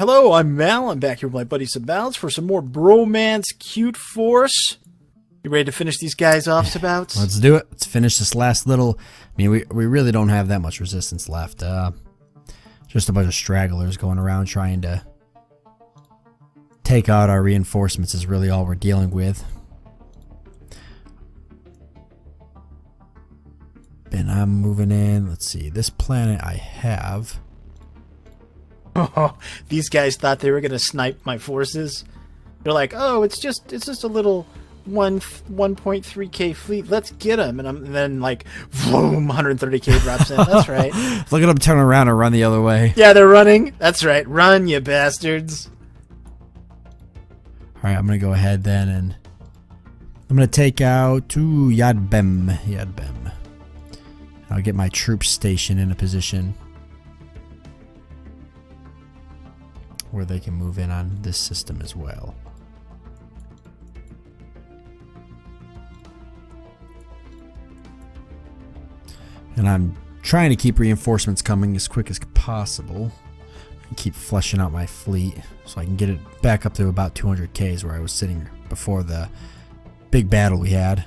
Hello, I'm Mal. I'm back here with my buddy Sabouts for some more Bromance Cute Force. You ready to finish these guys off, Sabouts? Let's do it. Let's finish this last little... I mean, we really don't have that much resistance left. Just a bunch of stragglers going around trying to take out our reinforcements is really all we're dealing with. And I'm moving in. Let's see. This planet I have... Oh, these guys thought they were going to snipe my forces. They're like, oh, it's just a little 1.3k fleet. Let's get them. And then like, boom, 130k drops in. That's right. Look at them turn around and run the other way. Yeah, they're running. That's right. Run, you bastards. All right, I'm going to go ahead then and I'm going to take out Yadbem. I'll get my troops stationed in a position where they can move in on this system as well. And I'm trying to keep reinforcements coming as quick as possible and keep fleshing out my fleet so I can get it back up to about 200k is where I was sitting before the big battle we had.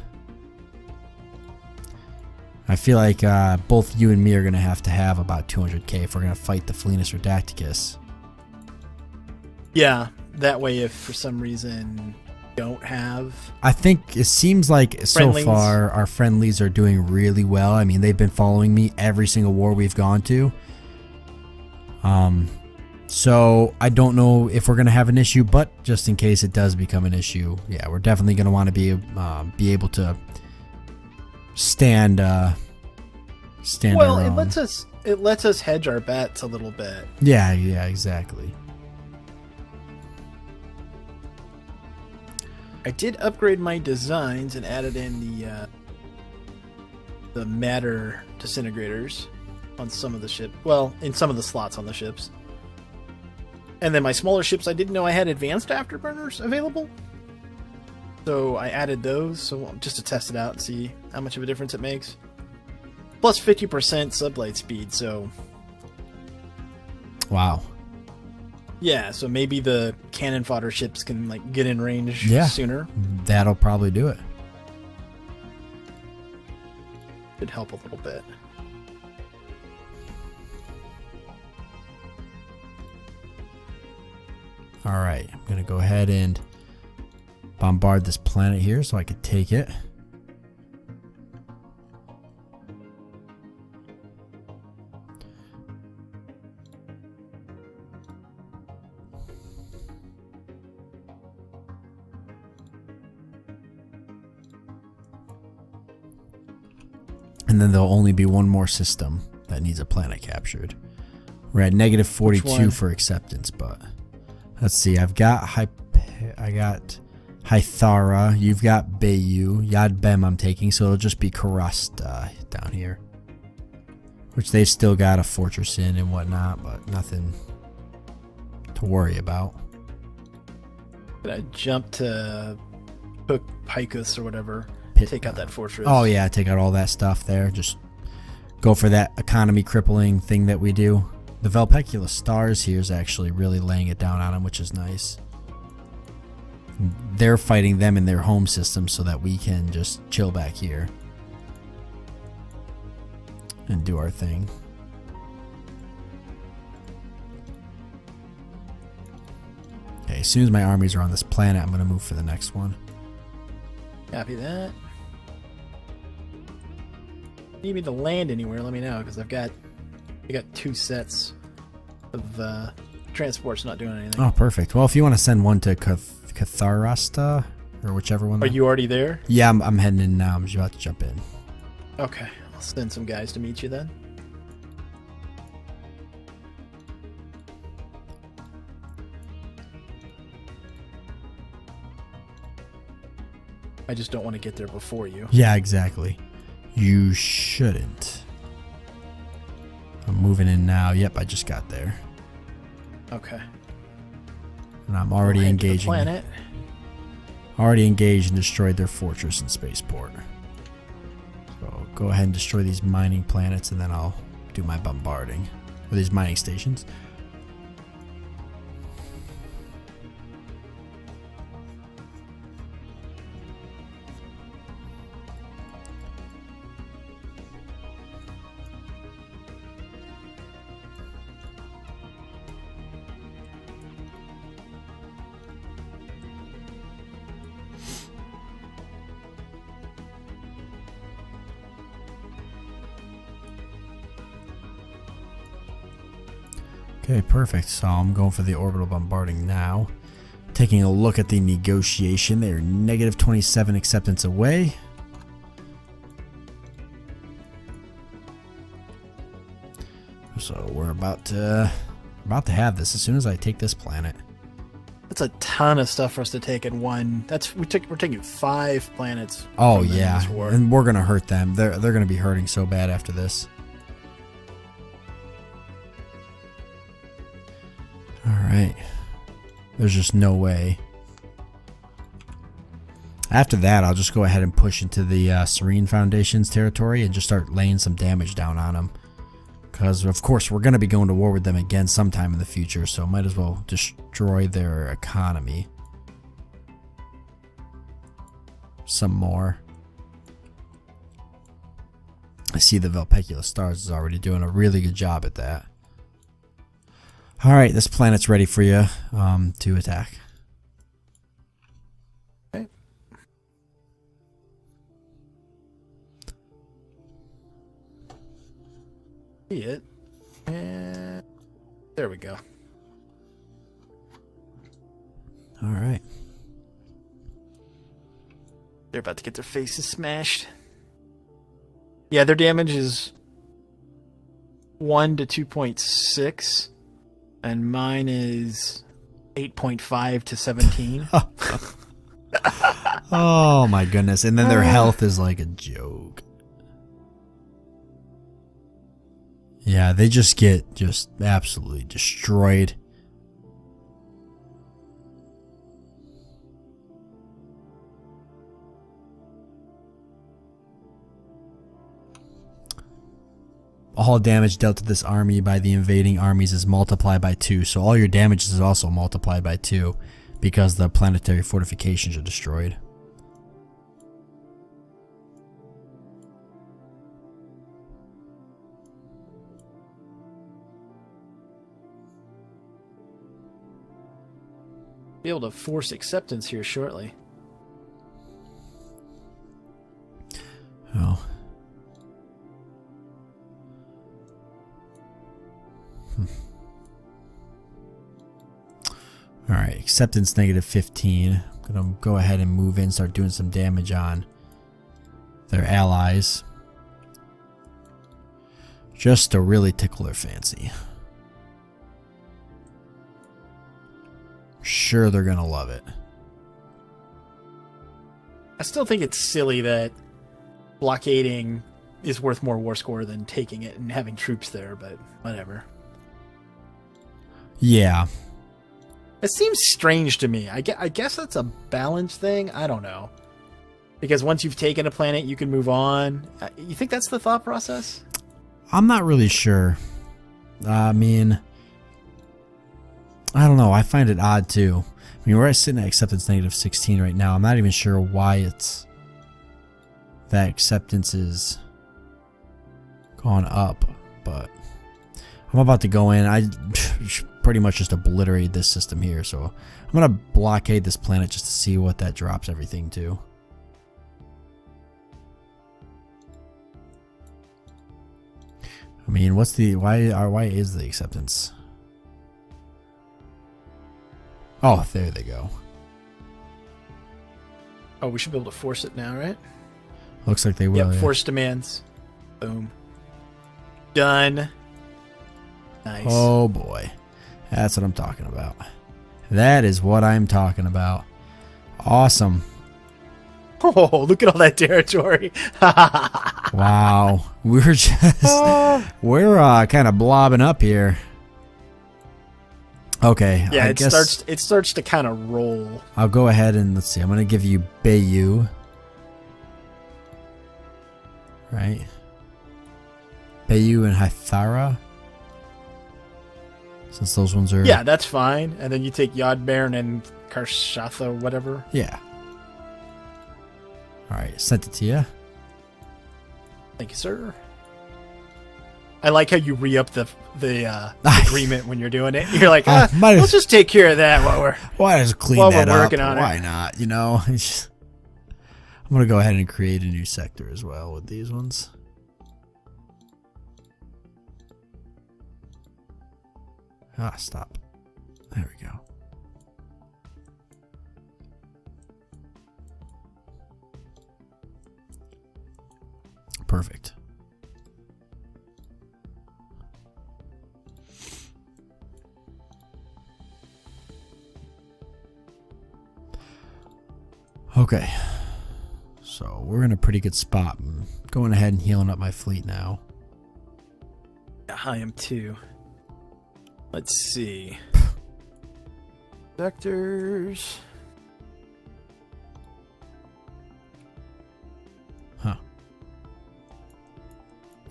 I feel like both you and me are going to have about 200k if we're going to fight the Felinus Redacticus. Yeah, that way if for some reason you don't have... I think it seems like so far our friendlies are doing really well. I mean, they've been following me every single war we've gone to. So I don't know if we're going to have an issue, but just in case it does become an issue, yeah, we're definitely going to want to be able to stand well, our it own. lets us hedge our bets a little bit. Yeah, exactly. I did upgrade my designs and added in the matter disintegrators on some of the ship. Well, in some of the slots on the ships. And then my smaller ships, I didn't know I had advanced afterburners available. So I added those just to test it out and see how much of a difference it makes. Plus 50% sublight speed, so... Wow. Yeah, so maybe the cannon fodder ships can like get in range sooner. That'll probably do it. Could help a little bit. All right, I'm going to go ahead and bombard this planet here so I could take it. And then there'll only be one more system that needs a planet captured. We're at negative 42 for acceptance, but let's see. I've got Hythara. You've got Bayu. Yadbem I'm taking, so it'll just be Karust down here. Which they've still got a fortress in and whatnot, but nothing to worry about. Did I jump to Hook Picus or whatever? Take out that fortress. Oh yeah, take out all that stuff there. Just go for that economy crippling thing that we do. The Valpecula Stars here is actually really laying it down on them, which is nice. They're fighting them in their home system so that we can just chill back here and do our thing. Okay, as soon as my armies are on this planet, I'm going to move for the next one. Copy that. Need me to land anywhere, let me know, because I got 2 sets of transports not doing anything. Oh, perfect. Well, if you want to send one to Catharasta, or whichever one. Are you already there? Yeah, I'm heading in now. I'm just about to jump in. Okay, I'll send some guys to meet you then. I just don't want to get there before you. Yeah, exactly. You shouldn't. I'm moving in now. Yep, I just got there. Okay. And I'm already engaging. Planet. Already engaged and destroyed their fortress and spaceport. So go ahead and destroy these mining planets, and then I'll do my bombarding. Or these mining stations. Okay, perfect. So I'm going for the orbital bombarding now. Taking a look at the negotiation. They're negative 27 acceptance away. So we're about to have this as soon as I take this planet. That's a ton of stuff for us to take in one. We're taking 5 planets. Oh from yeah, this war. and we're gonna hurt them. They're gonna be hurting so bad after this. All right, there's just no way. After that, I'll just go ahead and push into the Serene Foundation's territory and just start laying some damage down on them. Because, of course, we're going to be going to war with them again sometime in the future, so might as well destroy their economy. Some more. I see the Valpecula Stars is already doing a really good job at that. Alright, this planet's ready for you to attack. Okay. See it. And there we go. Alright. They're about to get their faces smashed. Yeah, their damage is 1 to 2.6, and mine is 8.5 to 17. Oh my goodness. And then their health is like a joke. Yeah, they just get absolutely destroyed. All damage dealt to this army by the invading armies is multiplied by 2. So all your damage is also multiplied by 2 because the planetary fortifications are destroyed. Be able to force acceptance here shortly. Oh. Alright, acceptance negative 15. I'm going to go ahead and move in, start doing some damage on their allies. Just to really tickle their fancy. Sure, they're going to love it. I still think it's silly that blockading is worth more war score than taking it and having troops there, but whatever. Yeah. It seems strange to me. I guess that's a balance thing. I don't know. Because once you've taken a planet, you can move on. You think that's the thought process? I'm not really sure. I mean, I don't know. I find it odd too. I mean, we're sitting at acceptance negative 16 right now. I'm not even sure why it's that acceptance is gone up, but I'm about to go in. I pretty much just obliterate this system here, so I'm gonna blockade this planet just to see what that drops everything to. I mean, what's the why is the acceptance? Oh, there they go. Oh, we should be able to force it now, right? Looks like they will. Yep, Yeah. force demands. Boom. Done. Nice. Oh boy. That's what I'm talking about. That is what I'm talking about. Awesome. Oh, look at all that territory. Wow. We're just we're kind of blobbing up here. Okay. Yeah, I it guess starts to kind of roll. I'll go ahead and let's see. I'm going to give you Bayou. Right? Bayou and Hythara. Since those ones are... Yeah, that's fine. And then you take Yodbairn and Karshatha, whatever. Yeah. Alright, sent it to you. Thank you, sir. I like how you re-up the agreement when you're doing it. You're like, let's just take care of that while we're Why just clean while that we're up? working on Why it. not? You know, I'm gonna go ahead and create a new sector as well with these ones. Ah, stop. There we go. Perfect. Okay. So we're in a pretty good spot. I'm going ahead and healing up my fleet now. I am too. Let's see. Sectors. Huh.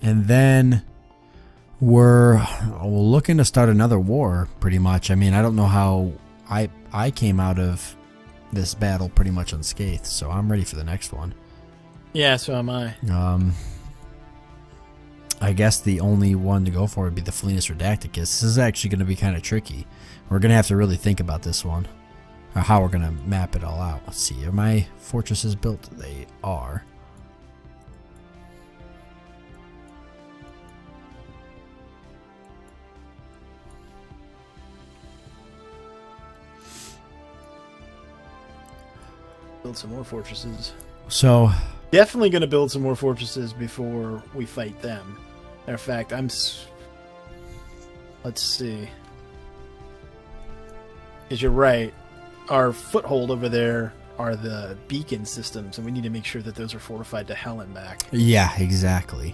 And then we're looking to start another war, pretty much. I mean, I don't know how I came out of this battle pretty much unscathed, so I'm ready for the next one. Yeah, so am I. I guess the only one to go for would be the Fleetus Redacticus. This is actually going to be kind of tricky. We're going to have to really think about this one, or how we're going to map it all out. Let's see, are my fortresses built? They are. Build some more fortresses. So Definitely going to build some more fortresses before we fight them. Matter of fact, let's see. Because you're right. Our foothold over there are the beacon systems, and we need to make sure that those are fortified to hell and back. yeah, exactly.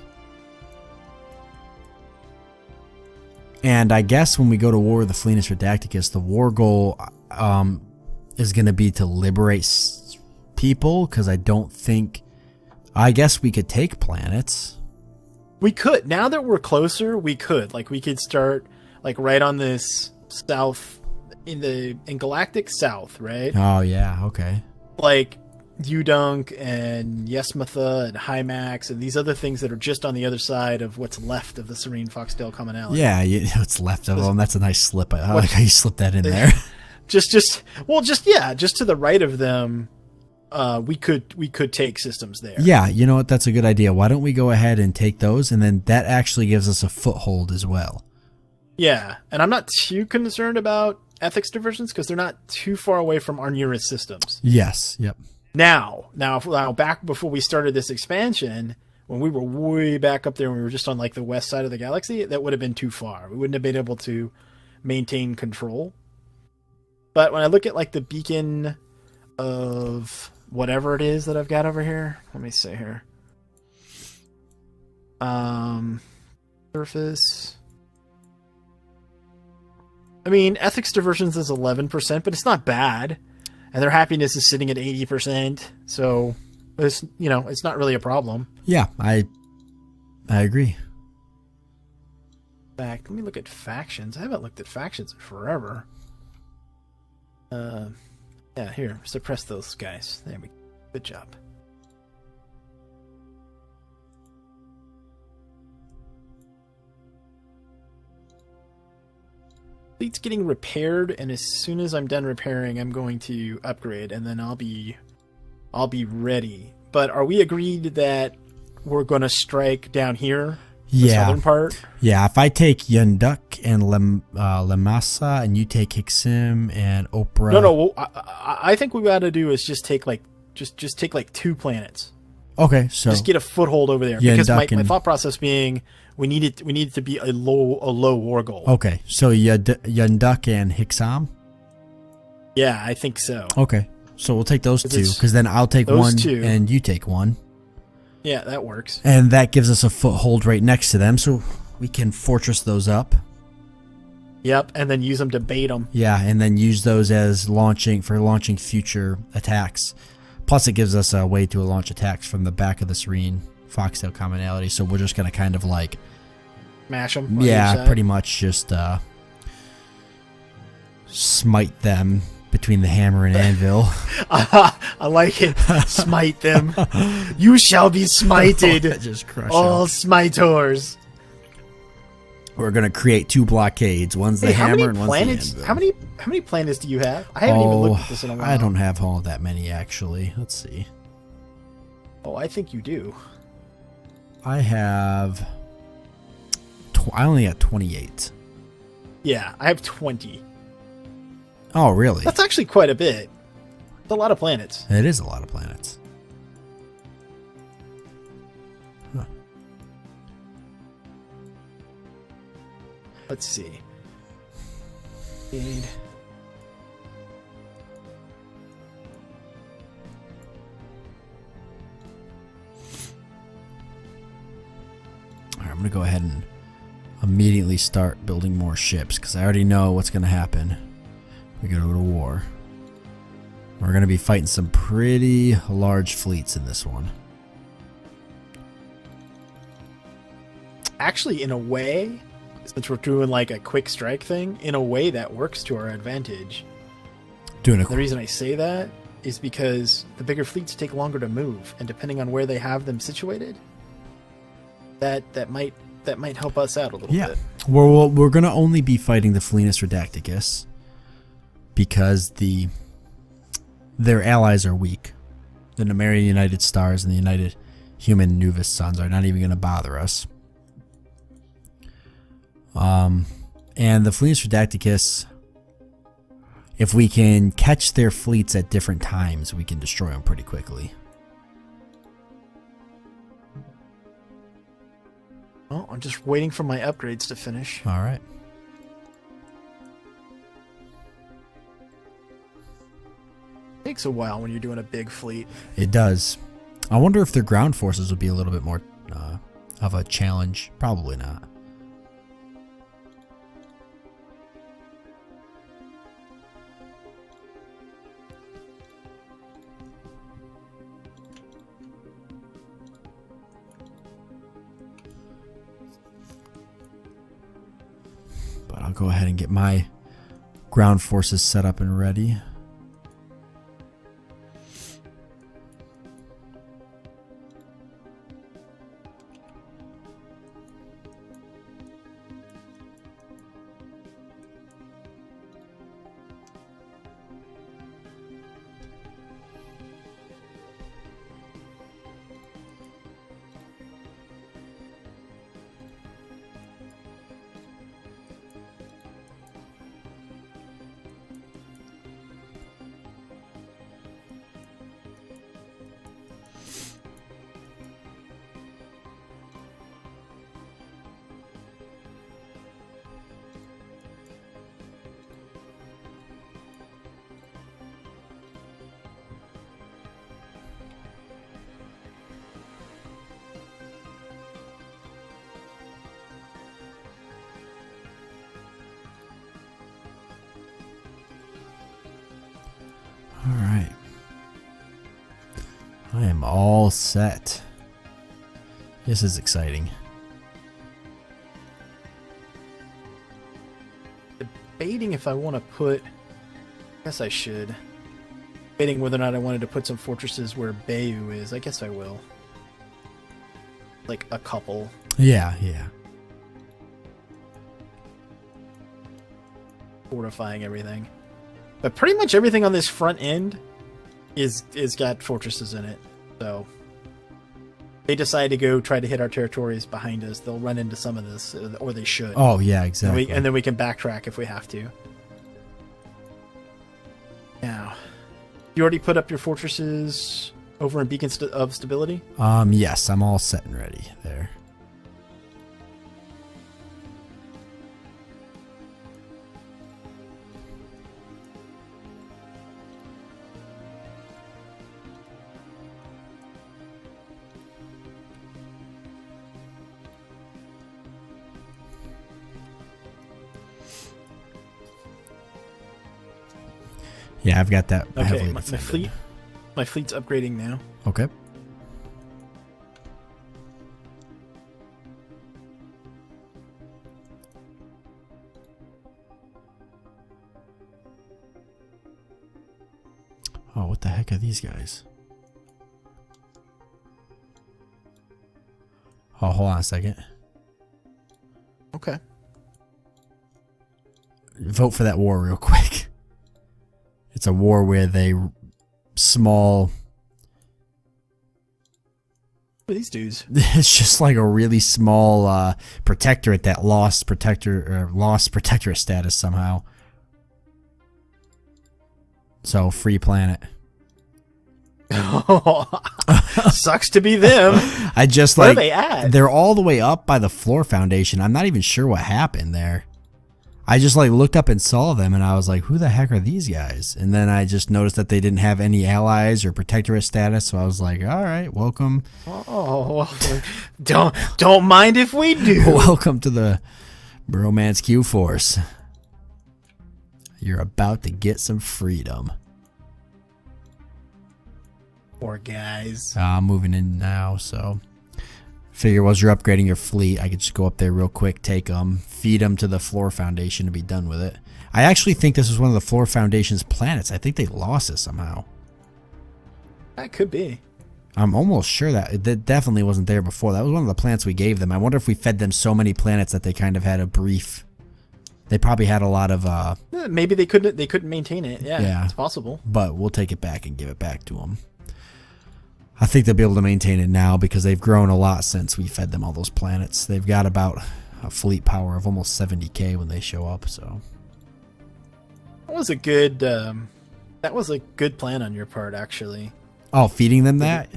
And I guess when we go to war with the Fleetus Redacticus, the war goal is going to be to liberate people, because I don't think... I guess we could take planets. We could. Now that we're closer, we could. Like, we could start, like, right on this south, in Galactic South, right? Oh, yeah, okay. Like, Udunk and Yesmatha and Hymax and these other things that are just on the other side of what's left of the Serene Foxdale Commonality. Yeah, what's left of them. That's a nice slip. I like how you slipped that in there. just to the right of them, we could take systems there. Yeah, you know what? That's a good idea. Why don't we go ahead and take those, and then that actually gives us a foothold as well. Yeah, and I'm not too concerned about ethics diversions because they're not too far away from our nearest systems. Yes, yep. Now, back before we started this expansion, when we were way back up there and we were just on like the west side of the galaxy, that would have been too far. We wouldn't have been able to maintain control. But when I look at like the beacon of whatever it is that I've got over here, let me see here. Surface. I mean, ethics diversions is 11%, but it's not bad. And their happiness is sitting at 80%. So it's, it's not really a problem. Yeah, I agree. In fact, let me look at factions. I haven't looked at factions in forever. Yeah, here, suppress those guys. There we go. Good job. Fleet's getting repaired, and as soon as I'm done repairing, I'm going to upgrade, and then I'll be ready. But are we agreed that we're going to strike down here? The southern part? Yeah, if I take Yunduk and Lemasa, and you take Hixim and Oprah. No. I think what we got to do is just take like take like 2 planets. Okay, so just get a foothold over there. Yunduk, because my thought process being we need it to be a low war goal. Okay, so Yunduk and Hixam. Yeah, I think so. Okay, so we'll take those 2, because then I'll take one and you take one. Yeah, that works. And that gives us a foothold right next to them, so we can fortress those up. Yep, and then use them to bait them. Yeah, and then use those as launching future attacks. Plus, it gives us a way to launch attacks from the back of the Serene Foxtail Commonality, so we're just going to kind of like... Mash them? Yeah, pretty much just smite them between the hammer and anvil. I like it. Smite them. You shall be smited. Just crush all smitors. We're gonna create 2 blockades. One's the hammer and one's the anvil. How many planets do you have? I haven't even looked at this in a while. I don't have all that many actually. Let's see. Oh, I think you do. I have. I only got 28. Yeah, I have 20. Oh, really? That's actually quite a bit. It's a lot of planets. It is a lot of planets. Huh. Let's see. Need... All right, I'm going to go ahead and immediately start building more ships because I already know what's going to happen. We go to war. We're going to be fighting some pretty large fleets in this one. Actually, in a way, since we're doing like a quick strike thing, in a way that works to our advantage. The reason I say that is because the bigger fleets take longer to move, and depending on where they have them situated, that might help us out a little bit. Well, we're going to only be fighting the Flenis Redacticus because their allies are weak. The Numerian United Stars and the United Human Nuvis Suns are not even going to bother us. And the Flenis Redacticus, if we can catch their fleets at different times, we can destroy them pretty quickly. Well, I'm just waiting for my upgrades to finish. All right. Takes a while when you're doing a big fleet. It does. I wonder if their ground forces would be a little bit more of a challenge. Probably not. But I'll go ahead and get my ground forces set up and ready. All right. I am all set. This is exciting. Debating if I want to put... I guess I should. Debating whether or not I wanted to put some fortresses where Bayu is. I guess I will. Like a couple. Yeah. Fortifying everything. But pretty much everything on this front end is got fortresses in it. So they decide to go try to hit our territories behind us, they'll run into some of this, or they should. Oh yeah, exactly. And then we can backtrack if we have to. Now, you already put up your fortresses over in Beacons of Stability? Yes, I'm all set and ready there. Yeah, I've got that Okay, heavily my defended. my fleet's upgrading now. Okay. Oh, what the heck are these guys? Oh, hold on a second. Okay. Vote for that war real quick. It's a war where they small What are these dudes? It's just like a really small protectorate that lost protectorate status somehow. So free planet. Sucks to be them. I just Where like are they at? they're all the way up by the floor foundation. I'm not even sure what happened there. I just like looked up and saw them and I was like, who the heck are these guys? And then I just noticed that they didn't have any allies or protectorate status, so I was like, all right, welcome. Oh, don't mind if we do. Welcome to the Bromance Q Force. You're about to get some freedom. Poor guys. I'm moving in now, so figure while you're upgrading your fleet, I could just go up there real quick, take them, feed them to the floor foundation and be done with it. I actually think this was one of the floor foundation's planets. I think they lost it somehow. That could be. I'm almost sure that definitely wasn't there before. That was one of the planets we gave them. I wonder if we fed them so many planets that they kind of had a brief. They probably had a lot of. Maybe they couldn't maintain it. Yeah, it's possible. But we'll take it back and give it back to them. I think they'll be able to maintain it now because they've grown a lot since we fed them all those planets. They've got about a fleet power of almost 70k when they show up. So that was a good. That was a good plan on your part, actually. Oh, feeding them that?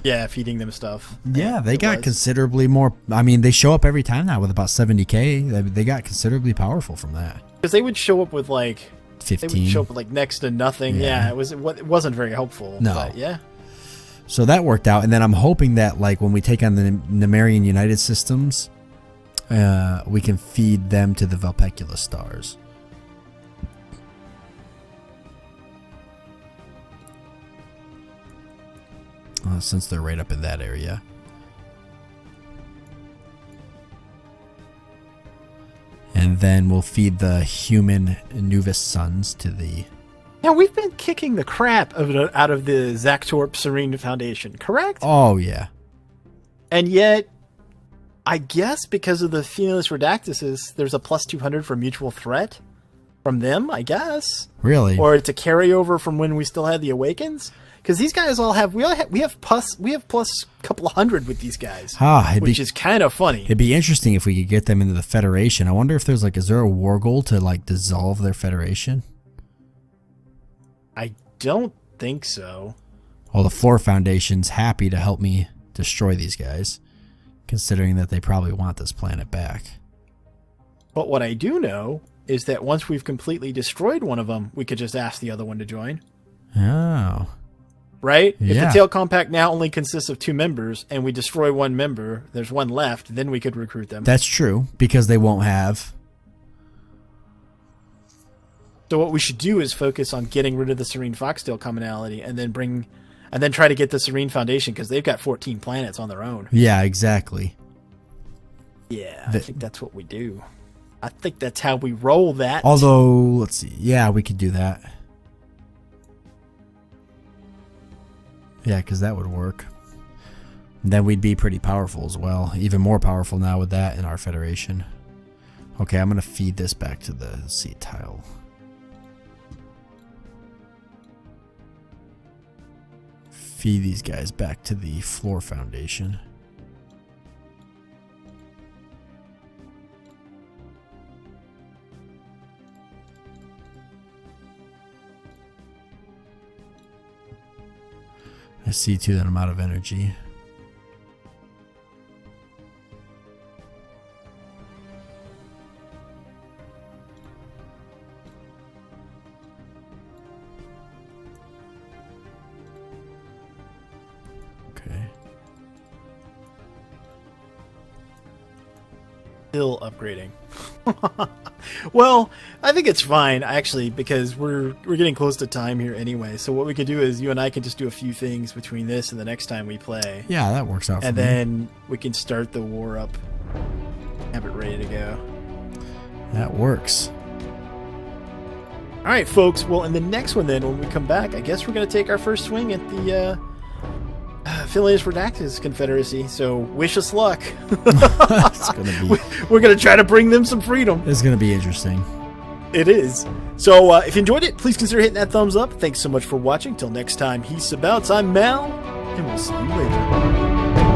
Yeah, feeding them stuff. Yeah, they got considerably more. I mean, they show up every time now with about 70k. They got considerably powerful from that. Because they would show up with like 15. They would show up with like next to nothing. Yeah, it wasn't very helpful. No. But yeah. So that worked out, and then I'm hoping that like when we take on the Nemerian United Systems, we can feed them to the Valpecula stars. Since they're right up in that area. And then we'll feed the human Nuvis sons to the... Now, we've been kicking the crap out of the Zaktorp Serene Foundation, correct? Oh, yeah. And yet, I guess because of the Felis Redactuses, there's a plus 200 for mutual threat from them, I guess. Really? Or it's a carryover from when we still had the Awakens. Because these guys all have, we have plus a couple of hundred with these guys, which is kind of funny. It'd be interesting if we could get them into the Federation. I wonder if there's like, is there a war goal to like dissolve their Federation? I don't think so. Well, the Floor Foundation's happy to help me destroy these guys, considering that they probably want this planet back. But what I do know is that once we've completely destroyed one of them, we could just ask the other one to join. Oh. Right? Yeah. If the Tail Compact now only consists of 2 members, and we destroy one member, there's one left, then we could recruit them. That's true, because they won't have... So what we should do is focus on getting rid of the Serene Foxtail commonality, and then try to get the Serene Foundation, because they've got 14 planets on their own. Yeah, exactly. Yeah, I think that's what we do. I think that's how we roll that. Although, let's see. Yeah, we could do that. Yeah, because that would work. And then we'd be pretty powerful as well. Even more powerful now with that in our Federation. Okay, I'm going to feed this back to the seat tile. Feed these guys back to the Floor Foundation. I see too that I'm out of energy. Okay. Still upgrading. Well, I think it's fine actually, because we're getting close to time here anyway. So what we could do is you and I can just do a few things between this and the next time we play. Yeah, that works out for me. And then we can start the war up. Have it ready to go. That works. All right, folks. Well, in the next one then, when we come back, I guess we're going to take our first swing at the Phileas Redactus Confederacy. So wish us luck. It's gonna be... We're going to try to bring them some freedom. It's going to be interesting. It is. So if you enjoyed it, please consider hitting that thumbs up. Thanks so much for watching. Till next time, he's Sabouts. I'm Mal, and we'll see you later.